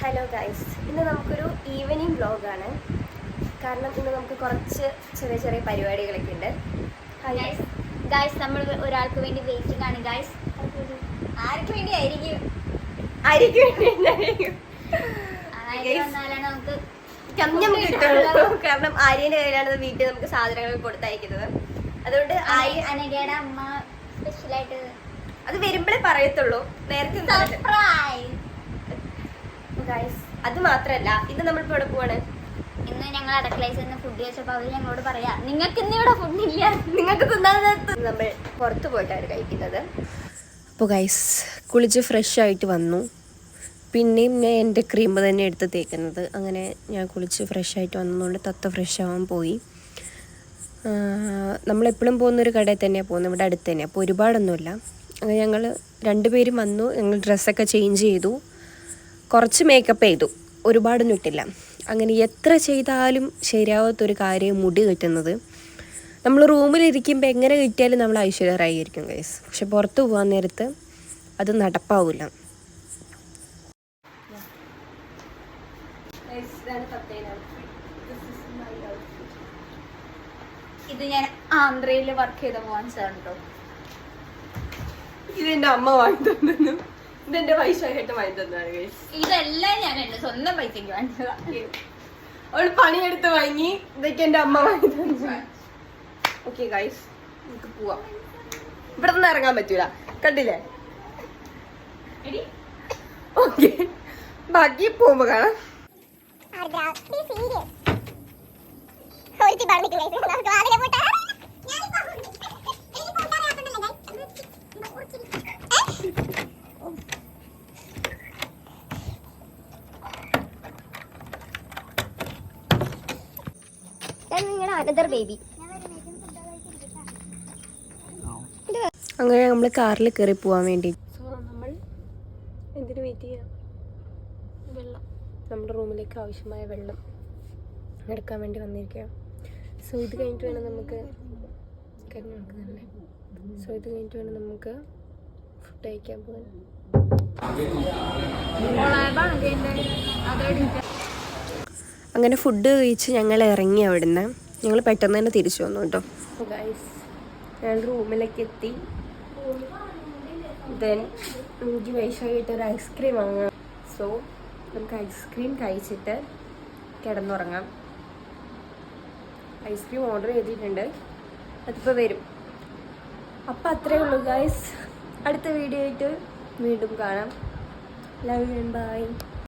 Hello guys, ഇന്ന് നമുക്കൊരു evening വ്ലോഗാണ്. കാരണം ഇന്ന് നമുക്ക് കുറച്ച് ചെറിയ ചെറിയ പരിപാടികളൊക്കെ ഉണ്ട്. ഗൈസ് നമ്മൾ ഒരാൾക്ക് വേണ്ടി വെയിറ്റിംഗ് ആണ് ഗൈസ്. ആർക്ക് വേണ്ടി ആയിരിക്കും? നമുക്ക് കാരണം ആര്യന്റെ കയ്യിലാണ് വീട്ടിൽ നമുക്ക് സാധനങ്ങൾ കൊടുത്തയക്കുന്നത്. അതുകൊണ്ട് അനഘയുടെ അമ്മ സ്പെഷ്യലായിട്ട് അത് വരുമ്പോഴേ പറയത്തുള്ളൂ, നേരത്തെ. ഗൈസ്, അത് മാത്രല്ല, ഇന്ന് നമ്മളിപ്പോ ഇവിടെ പോവാണ്. ഇന്ന് ഞങ്ങൾ അടുക്കളയിൽ നിന്ന് ഫുഡ് കഴിച്ചപ്പോൾ അവർ ഞങ്ങളോട് പറയാ, നിങ്ങൾക്ക് ഇന്ന് ഇവിടെ ഫുഡില്ല, നിങ്ങൾക്ക് തിന്നാനകത്ത് നമ്മൾ പുറത്ത് പോയിട്ടാണ് കഴിക്കുന്നത്. അപ്പോൾ ഗൈസ്, കുളിച്ച് ഫ്രഷ് ആയിട്ട് വന്നു. പിന്നെയും ഞാൻ എൻ്റെ ക്രീം തന്നെ എടുത്ത് തേക്കുന്നത്. അങ്ങനെ ഞാൻ കുളിച്ച് ഫ്രഷ് ആയിട്ട് വന്നതുകൊണ്ട് തത്ത ഫ്രഷ് ആവാൻ പോയി. നമ്മളെപ്പോഴും പോകുന്നൊരു കടയിൽ തന്നെയാണ് പോകുന്നത്, ഇവിടെ അടുത്ത് തന്നെയാണ്. അപ്പോൾ ഒരുപാടൊന്നുമില്ല. അങ്ങനെ ഞങ്ങൾ രണ്ടുപേരും വന്നു. ഞങ്ങൾ ഡ്രസ്സൊക്കെ ചേഞ്ച് ചെയ്തു, കുറച്ച് മേക്കപ്പ് ചെയ്തു, ഒരുപാടൊന്നും ഇട്ടില്ല. അങ്ങനെ എത്ര ചെയ്താലും ശരിയാവാത്തൊരു കാര്യം മുടി കിട്ടുന്നത്. നമ്മൾ റൂമിലിരിക്കുമ്പോൾ എങ്ങനെ കിട്ടിയാലും നമ്മൾ ഐശ്വര്യമായിരിക്കും ഗൈസ്. പക്ഷെ പുറത്ത് പോകാൻ നേരത്ത് അത് നടപ്പാവില്ല. ഇത് ഞാൻ ആന്ധ്രയിൽ വർക്ക് ചെയ്ത മോൻസാണ് കേട്ടോ. ഇതെന്റെ അമ്മ വാങ്ങി തന്നു, ഇതെന്റെ പൈസയായിട്ട് വാങ്ങി തന്നതാണ് ഗൈസ്. ഇതെല്ലാം ഞാൻ എന്റെ സ്വന്തം പൈസക്ക് വാങ്ങിച്ചതാണ്. അവള് പണിയെടുത്ത് വാങ്ങി, ഇതൊക്കെ എന്റെ അമ്മ വാങ്ങി തന്നു. ഓക്കെ ഗൈസ്, നമുക്ക് പോവാം. ഇവിടെ നിന്ന് ഇറങ്ങാൻ പറ്റൂല, കണ്ടില്ലേ? ഓക്കെ, ബാക്കി പോകുമ്പോ കാണാം. Another baby. അങ്ങനെ നമ്മൾ കാറിൽ കയറി പോവാൻ വേണ്ടി. സോ നമ്മൾ എന്തിനു വെയിറ്റ് ചെയ്യാം? വെള്ളം, നമ്മുടെ റൂമിലേക്ക് ആവശ്യമായ വെള്ളം എടുക്കാൻ വേണ്ടി വന്നിരിക്കുക. സോ ഇത് കഴിഞ്ഞിട്ട് വേണം നമുക്ക് ഫുഡ് കഴിക്കാൻ പോകാൻ. അങ്ങനെ ഫുഡ് കഴിച്ച് ഞങ്ങൾ ഇറങ്ങി അവിടുന്ന്. ഞങ്ങൾ പെട്ടെന്ന് തന്നെ തിരിച്ചു വന്നു കേട്ടോ. ഗൈസ്, ഞാൻ റൂമിലേക്ക് എത്തി. ദെൻ എനിക്ക് വൈശാഖായിട്ട് ഒരു ഐസ്ക്രീം വാങ്ങാം. സോ നമുക്ക് ഐസ്ക്രീം കഴിച്ചിട്ട് കിടന്നുറങ്ങാം. ഐസ്ക്രീം ഓർഡർ ചെയ്തിട്ടുണ്ട്, അതിപ്പോൾ വരും. അപ്പം അത്രയേ ഉള്ളൂ ഗൈസ്. അടുത്ത വീഡിയോ ആയിട്ട് വീണ്ടും കാണാം. Love you and by.